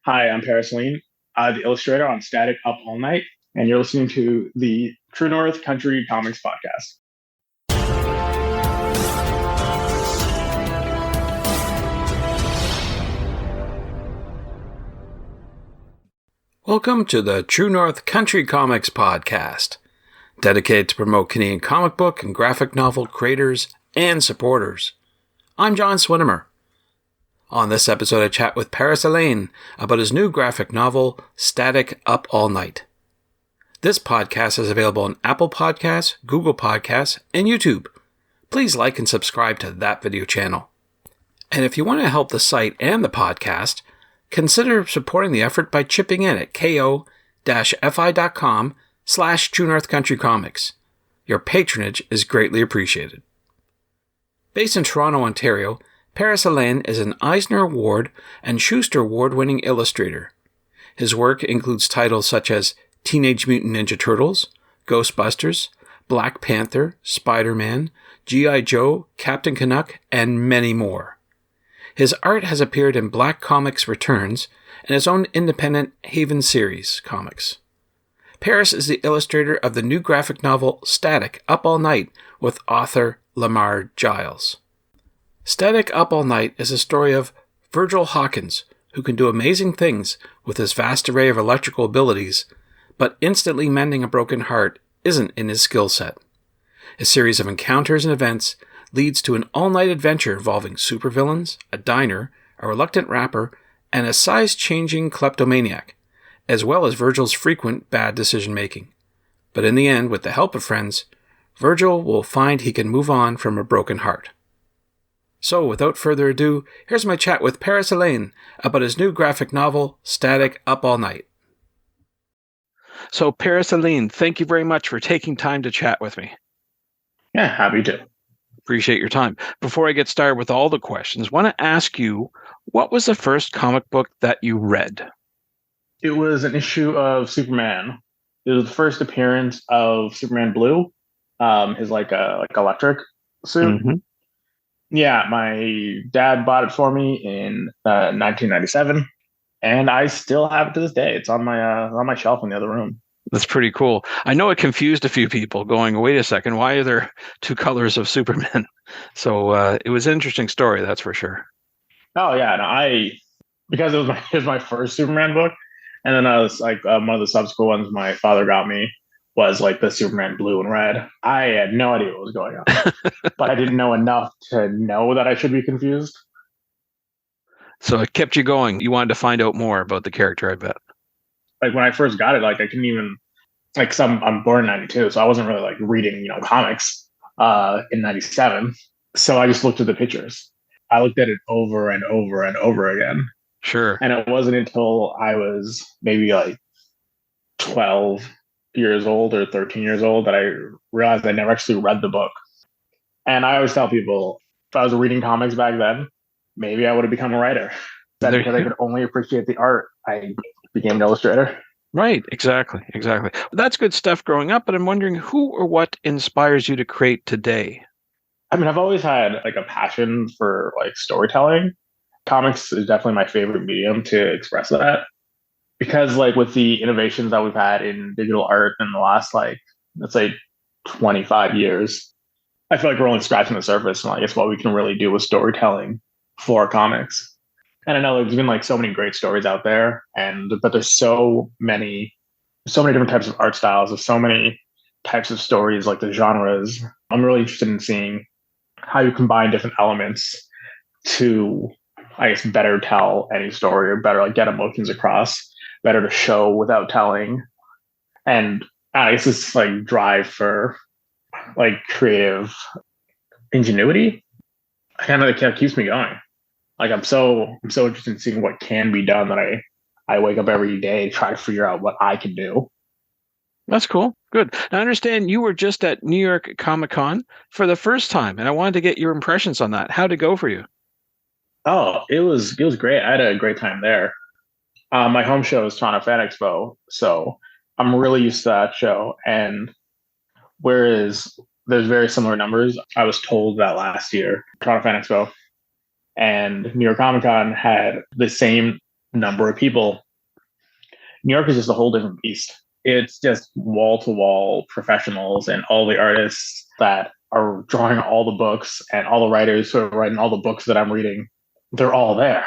Hi, I'm Alleyne, the illustrator on Static Up All Night, and you're listening to the True North Country Comics Podcast. Welcome to the True North Country Comics Podcast, dedicated to promote Canadian comic book and graphic novel creators and supporters. I'm John Swinimer. On this episode, I chat with Alleyne about his new graphic novel, Static Up All Night. This podcast is available on Apple Podcasts, Google Podcasts, and YouTube. Please like and subscribe to that video channel. And if you want to help the site and the podcast, consider supporting the effort by chipping in at ko-fi.com/True North Country Comics. Your patronage is greatly appreciated. Based in Toronto, Ontario, Alleyne is an Eisner Award and Schuster Award-winning illustrator. His work includes titles such as Teenage Mutant Ninja Turtles, Ghostbusters, Black Panther, Spider-Man, G.I. Joe, Captain Canuck, and many more. His art has appeared in Black Comics Returns and his own independent Haven series comics. Paris is the illustrator of the new graphic novel Static Up All Night with author Lamar Giles. Static Up All Night is a story of Virgil Hawkins, who can do amazing things with his vast array of electrical abilities, but instantly mending a broken heart isn't in his skill set. A series of encounters and events leads to an all-night adventure involving supervillains, a diner, a reluctant rapper, and a size-changing kleptomaniac, as well as Virgil's frequent bad decision-making. But in the end, with the help of friends, Virgil will find he can move on from a broken heart. So, without further ado, here's my chat with Alleyne about his new graphic novel, Static Up All Night. So, Alleyne, thank you very much for taking time to chat with me. Yeah, happy to. Appreciate your time. Before I get started with all the questions, I want to ask you, what was the first comic book that you read? It was an issue of Superman. It was the first appearance of Superman Blue, his electric suit. Mm-hmm. Yeah, my dad bought it for me in 1997, and I still have it to this day. It's on my shelf in the other room. That's pretty cool. I know it confused a few people going, wait a second, why are there two colors of Superman? So it was an interesting story, that's for sure. Oh, yeah. No, because it was my first Superman book, and then I was like, one of the subsequent ones my father got me was like the Superman Blue and Red. I had no idea what was going on, but I didn't know enough to know that I should be confused. So it kept you going. You wanted to find out more about the character, I bet. Like when I first got it, like I couldn't even I'm born in 92, so I wasn't really like reading, comics in 97. So I just looked at the pictures. I looked at it over and over and over again. Sure. And it wasn't until I was maybe like 12 years old or 13 years old that I realized I never actually read the book. And I always tell people, if I was reading comics back then, maybe I would have become a writer. That's because I could only appreciate the art. I became an illustrator. Right, exactly. That's good stuff growing up, but I'm wondering who or what inspires you to create today? I mean, I've always had like a passion for like storytelling. Comics is definitely my favorite medium to express that. Because like with the innovations that we've had in digital art in the last let's say 25 yeres, I feel like we're only scratching the surface and I guess what we can really do with storytelling for comics. And I know there's been like so many great stories out there, but there's so many different types of art styles. There's so many types of stories, like the genres. I'm really interested in seeing how you combine different elements to, I guess, better tell any story or better like get emotions across, better to show without telling. And I guess this like drive for like creative ingenuity kind of keeps me going. Like I'm so interested in seeing what can be done that I wake up every day try to figure out what I can do. That's cool. Good. Now, I understand you were just at New York Comic Con for the first time, and I wanted to get your impressions on that. How'd it go for you? Oh, it was great. I had a great time there. My home show is Toronto Fan Expo, so I'm really used to that show. And whereas there's very similar numbers, I was told that last year Toronto Fan Expo and New York Comic Con had the same number of people. New York is just a whole different beast. It's just wall to wall professionals and all the artists that are drawing all the books and all the writers who are writing all the books that I'm reading. They're all there.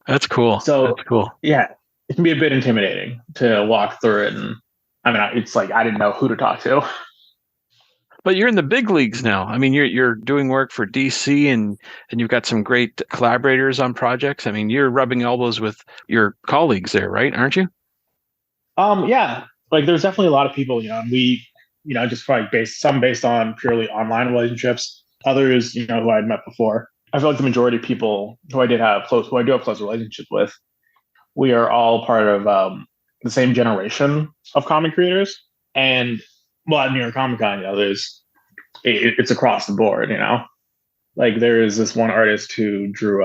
That's cool. So That's cool. yeah, it can be a bit intimidating to walk through it. And I mean, it's like I didn't know who to talk to. But you're in the big leagues now. I mean, you're doing work for DC, and you've got some great collaborators on projects. I mean, you're rubbing elbows with your colleagues there, right? Aren't you? Yeah, like there's definitely a lot of people, and we, just like based on purely online relationships, others, who I'd met before. I feel like the majority of people who I do have close relationships with, we are all part of the same generation of comic creators. And well, at New York Comic Con, it's across the board, Like there is this one artist who drew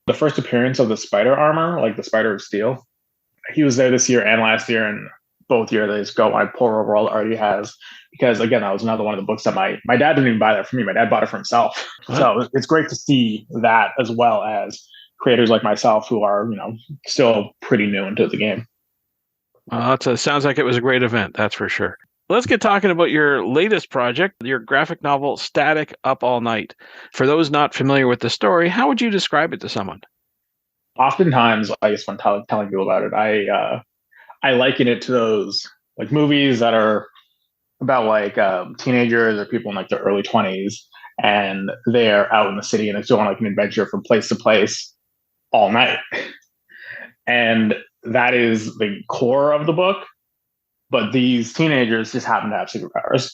the first appearance of the spider armor, like the Spider of Steel. He was there this year and last year, and both years they just go, my poor overall already has, because again, that was another one of the books that my dad didn't even buy that for me. My dad bought it for himself. What? So it's great to see that, as well as creators like myself who are, still pretty new into the game. Sounds like it was a great event, that's for sure. Let's get talking about your latest project, your graphic novel, Static Up All Night. For those not familiar with the story, how would you describe it to someone? Oftentimes, I guess when telling people about it, I liken it to those like movies that are about like teenagers or people in like their early 20s, and they're out in the city and it's doing like an adventure from place to place all night. And that is the core of the book. But these teenagers just happen to have superpowers.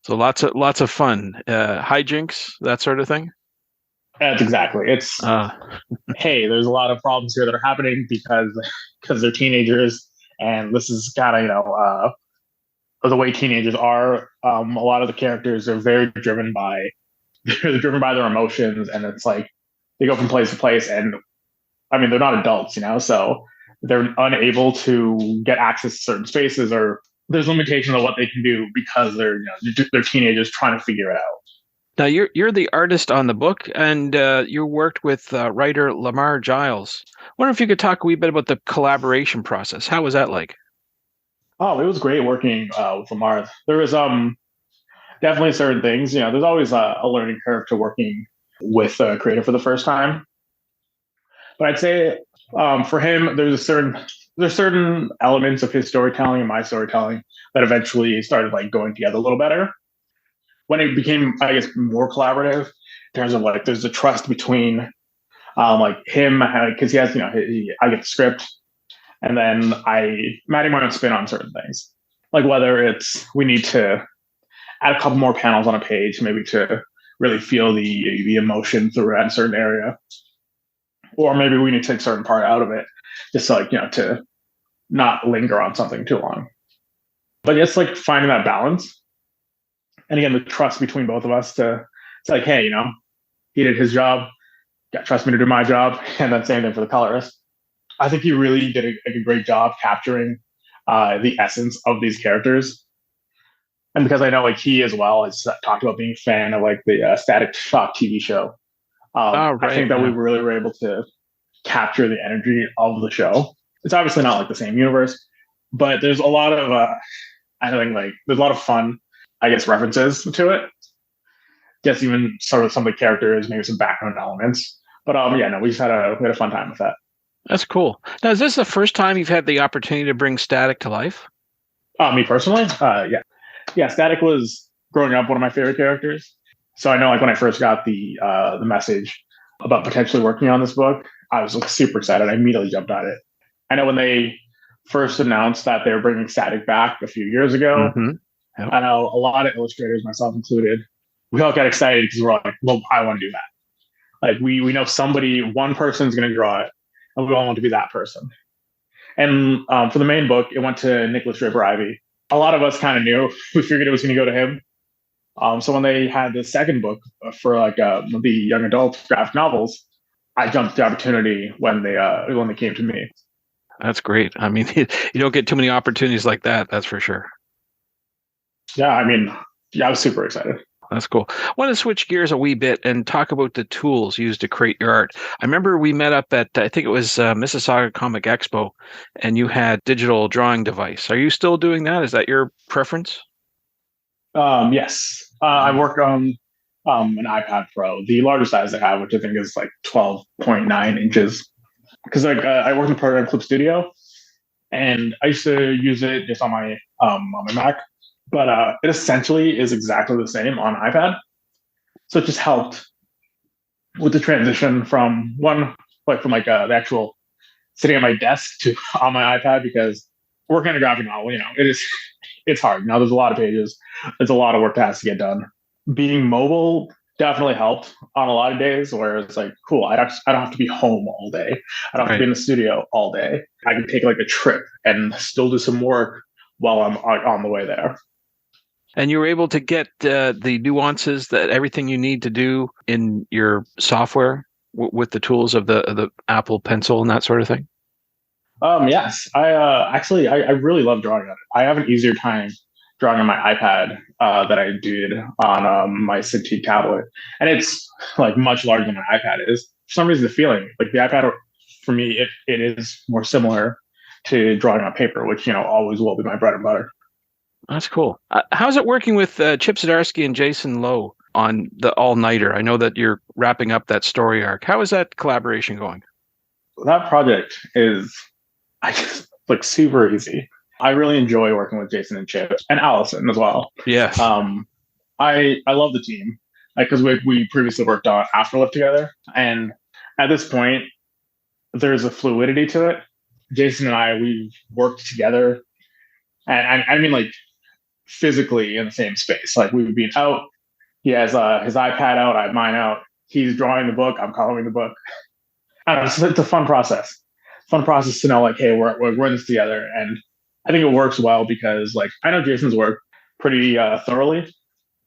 So lots of fun, hijinks, that sort of thing. That's exactly. It's hey, there's a lot of problems here that are happening because they're teenagers, and this is kind of the way teenagers are. A lot of the characters are very driven by they're driven by their emotions, and it's like they go from place to place, and I mean they're not adults, so they're unable to get access to certain spaces, or there's limitations on what they can do because they're teenagers trying to figure it out. Now you're the artist on the book, and you worked with writer Lamar Giles. I wonder if you could talk a wee bit about the collaboration process. How was that like? Oh, it was great working with Lamar. There was definitely certain things. There's always a learning curve to working with a creator for the first time. But I'd say for him, there's certain elements of his storytelling and my storytelling that eventually started like going together a little better. When it became, I guess, more collaborative in terms of like there's a trust between like him, because he has, I get the script, and then I'm adding my own spin on certain things, like whether it's we need to add a couple more panels on a page, maybe to really feel the emotion throughout a certain area, or maybe we need to take a certain part out of it, just like to not linger on something too long. But it's like finding that balance. And again, the trust between both of us it's like, hey, he did his job, trust me to do my job, and then same thing for the colorist. I think he really did a great job capturing the essence of these characters. And because I know like he as well has talked about being a fan of like the Static Shock TV show, right, I think that we really were able to capture the energy of the show. It's obviously not like the same universe, but there's a lot of I think like there's a lot of fun, I guess, references to it. Just even sort of some of the characters, maybe some background elements. But yeah, no, we had a fun time with that. That's cool. Now, is this the first time you've had the opportunity to bring Static to life? Me personally, yeah. Static was growing up one of my favorite characters. So I know, like when I first got the message about potentially working on this book, I was like super excited. I immediately jumped on it. I know when they first announced that they were bringing Static back a few years ago. Mm-hmm. Yep. I know a lot of illustrators, myself included, we all got excited because we're like, well, I want to do that. Like we know one person's going to draw it, and we all want to be that person. And for the main book, it went to Nicholas Draper-Ivey. A lot of us kind of knew. We figured it was going to go to him. So when they had the second book for like the young adult graphic novels, I jumped at the opportunity when they came to me. That's great. I mean, you don't get too many opportunities like that. That's for sure. Yeah, I mean, yeah, I was super excited. That's cool. I want to switch gears a wee bit and talk about the tools used to create your art. I remember we met up at, I think it was Mississauga Comic Expo, and you had digital drawing device. Are you still doing that? Is that your preference? Yes, I work on an iPad Pro, the largest size I have, which I think is like 12.9 inches. Because I work in the program Clip Studio, and I used to use it just on my Mac, but it essentially is exactly the same on iPad. So it just helped with the transition from the actual sitting at my desk to on my iPad, because working on a graphic novel, it's hard. Now there's a lot of pages, there's a lot of work that has to get done. Being mobile definitely helped on a lot of days where it's like, cool, I don't have to be home all day. I don't have to be Right. in the studio all day. I can take like a trip and still do some work while I'm on the way there. And you were able to get the nuances that everything you need to do in your software with the tools of the Apple Pencil and that sort of thing. Yes, I really love drawing on it. I have an easier time drawing on my iPad than I did on my Cintiq tablet, and it's like much larger than my iPad is. For some reason, the feeling like the iPad for me, it is more similar to drawing on paper, which always will be my bread and butter. That's cool. How's it working with Chip Zdarsky and Jason Lowe on the All Nighter? I know that you're wrapping up that story arc. How is that collaboration going? That project is like super easy. I really enjoy working with Jason and Chip and Allison as well. Yes. I love the team because we previously worked on Afterlift together, and at this point, there's a fluidity to it. Jason and we've worked together, and I mean like physically in the same space. Like we've been out. He has his iPad out. I have mine out. He's drawing the book. I'm coloring the book. I don't know, it's a fun process. Fun process to know like, hey, we're in this together, and I think it works well because like I know Jason's work pretty thoroughly,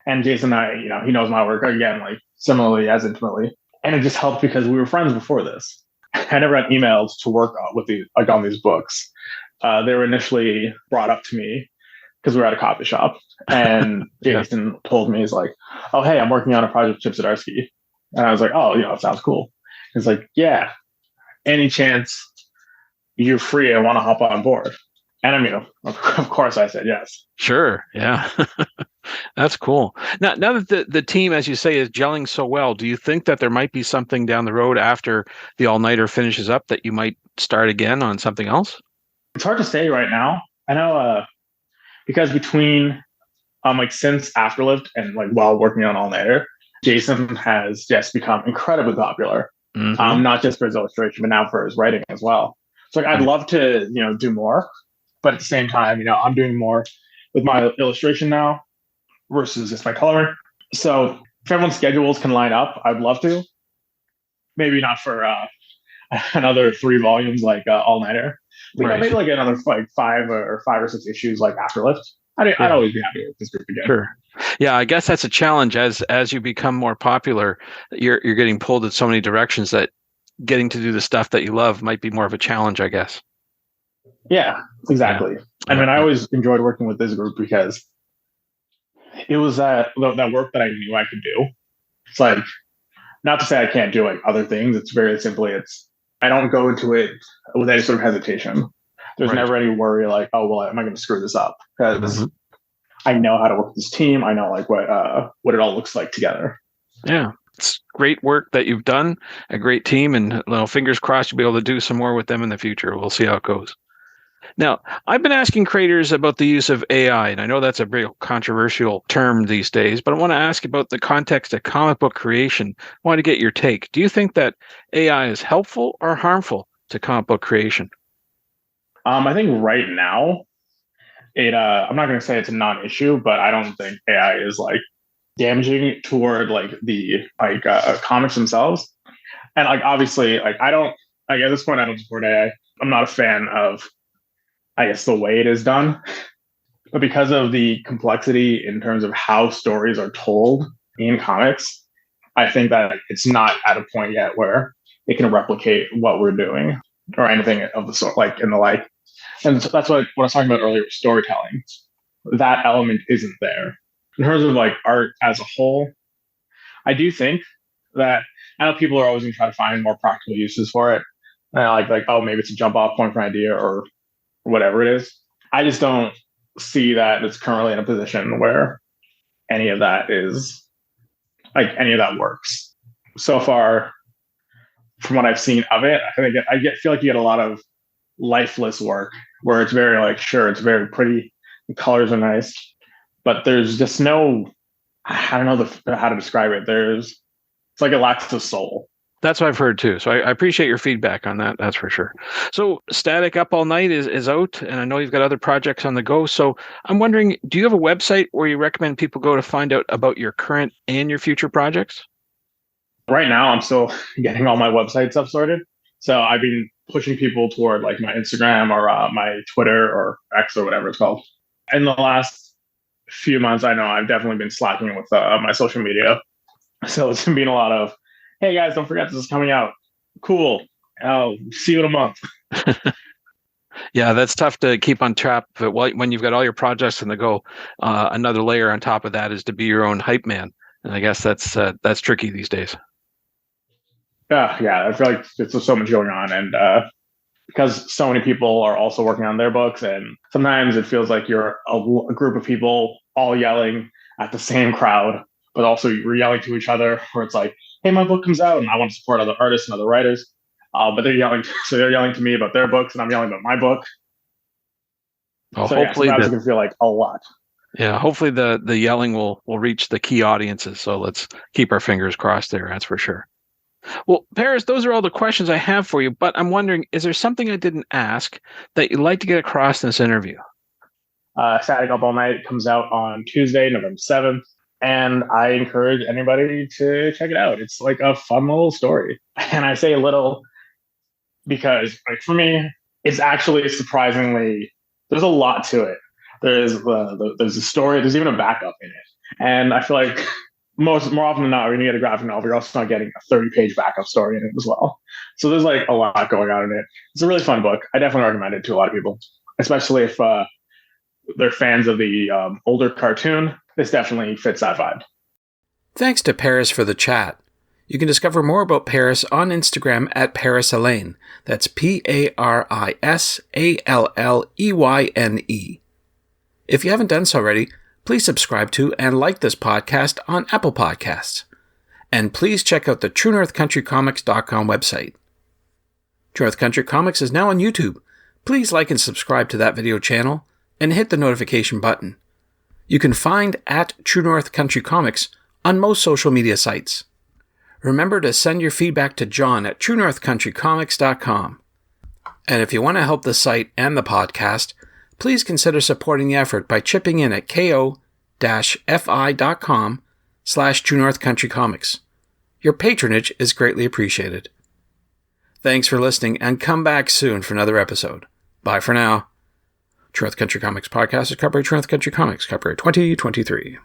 and Jason and he knows my work again like similarly as intimately, and it just helped because we were friends before this. I never got emails to work on these books. They were initially brought up to me because we were at a coffee shop, and Jason told me, he's like, "Oh, hey, I'm working on a project with Chip Zdarsky," and I was like, "Oh, it sounds cool." He's like, "Yeah, any chance you're free and want to hop on board?" And I mean, of course, I said yes. Sure. Yeah. That's cool. Now that the team, as you say, is gelling so well, do you think that there might be something down the road after the all-nighter finishes up that you might start again on something else? It's hard to say right now. I know because between like since Afterlift and like while working on All Nighter, Jason has just become incredibly popular. Mm-hmm. Not just for his illustration, but now for his writing as well. So like, I'd love to do more, but at the same time, I'm doing more with my illustration now versus just my coloring. So if everyone's schedules can line up, I'd love to. Maybe not for another 3 volumes like All Nighter, but Right. maybe like another like 5 or 6 issues like Afterlift. I'd always be happy with this group again. Sure. Yeah, I guess that's a challenge as you become more popular. You're getting pulled in so many directions that getting to do the stuff that you love might be more of a challenge, I guess. Yeah, exactly. I mean, I always enjoyed working with this group because it was that work that I knew I could do. It's like, not to say I can't do like other things. It's very simply, I don't go into it with any sort of hesitation. There's never any worry like, oh well, am I going to screw this up? Because I know how to work with this team. I know like what it all looks like together. Yeah, it's great work that you've done. A great team, and fingers crossed you'll be able to do some more with them in the future. We'll see how it goes. Now, I've been asking creators about the use of AI, and I know that's a very controversial term these days, but I want to ask about the context of comic book creation. I want to get your take. Do you think that AI is helpful or harmful to comic book creation? I think right now, I'm not going to say it's a non-issue, but I don't think AI is like damaging toward like the comics themselves. And like obviously, like at this point I don't support AI. I'm not a fan of, I guess, the way it is done, but because of the complexity in terms of how stories are told in comics, I think that it's not at a point yet where it can replicate what we're doing or anything of the sort, like in the like. And so that's what I was talking about earlier, storytelling. That element isn't there. in terms of like art as a whole, I do think that I know people are always going to try to find more practical uses for it. And like oh, maybe it's a jump off point for an idea or whatever it is. I just don't see that it's currently in a position where any of that is like any of that works. So far, from what I've seen of it, feel like you get a lot of lifeless work where it's very like sure it's very pretty, the colors are nice, but there's just no I don't know how to describe it. It's like it lacks the soul. That's what I've heard too. So I appreciate your feedback on that. That's for sure. So Static Up All Night is out, and I know you've got other projects on the go. So I'm wondering, do you have a website where you recommend people go to find out about your current and your future projects? Right now, I'm still getting all my website stuff sorted. So I've been pushing people toward like my Instagram or my Twitter or X or whatever it's called. In the last few months, I know I've definitely been slacking with my social media. So it's been a lot of, hey guys, don't forget this is coming out. Cool. I'll see you in a month. Yeah, that's tough to keep on track. But when you've got all your projects in the go, another layer on top of that is to be your own hype man. And I guess that's tricky these days. Yeah. I feel like there's so much going on. And because so many people are also working on their books, and sometimes it feels like you're a group of people all yelling at the same crowd, but also you're yelling to each other where it's like, hey, my book comes out and I want to support other artists and other writers. But they're yelling to me about their books and I'm yelling about my book. Well, hopefully it can feel like a lot. Yeah, hopefully the yelling will reach the key audiences. So let's keep our fingers crossed there. That's for sure. Well, Paris, those are all the questions I have for you, but I'm wondering, is there something I didn't ask that you'd like to get across in this interview? Static Up All Night comes out on Tuesday, November 7th. And I encourage anybody to check it out. It's like a fun little story. And I say little because, like, for me, it's actually surprisingly, there's a lot to it. There's a story. There's even a backup in it. And I feel like more often than not, when you get a graphic novel, you're also not getting a 30-page backup story in it as well. So there's like a lot going on in it. It's a really fun book. I definitely recommend it to a lot of people, especially if they're fans of the older cartoon. This definitely fits that vibe. Thanks to Paris for the chat. You can discover more about Paris on Instagram at Paris Alleyne. That's ParisAlleyne. If you haven't done so already, please subscribe to and like this podcast on Apple Podcasts. And please check out the TrueNorthCountryComics.com website. True North Country Comics is now on YouTube. Please like and subscribe to that video channel and hit the notification button. You can find at True North Country Comics on most social media sites. Remember to send your feedback to John at TrueNorthCountryComics.com. And if you want to help the site and the podcast, please consider supporting the effort by chipping in at ko-fi.com/TrueNorthCountryComics. Your patronage is greatly appreciated. Thanks for listening, and come back soon for another episode. Bye for now. True North Country Comics Podcast is copyright True North Country Comics, copyright 2023.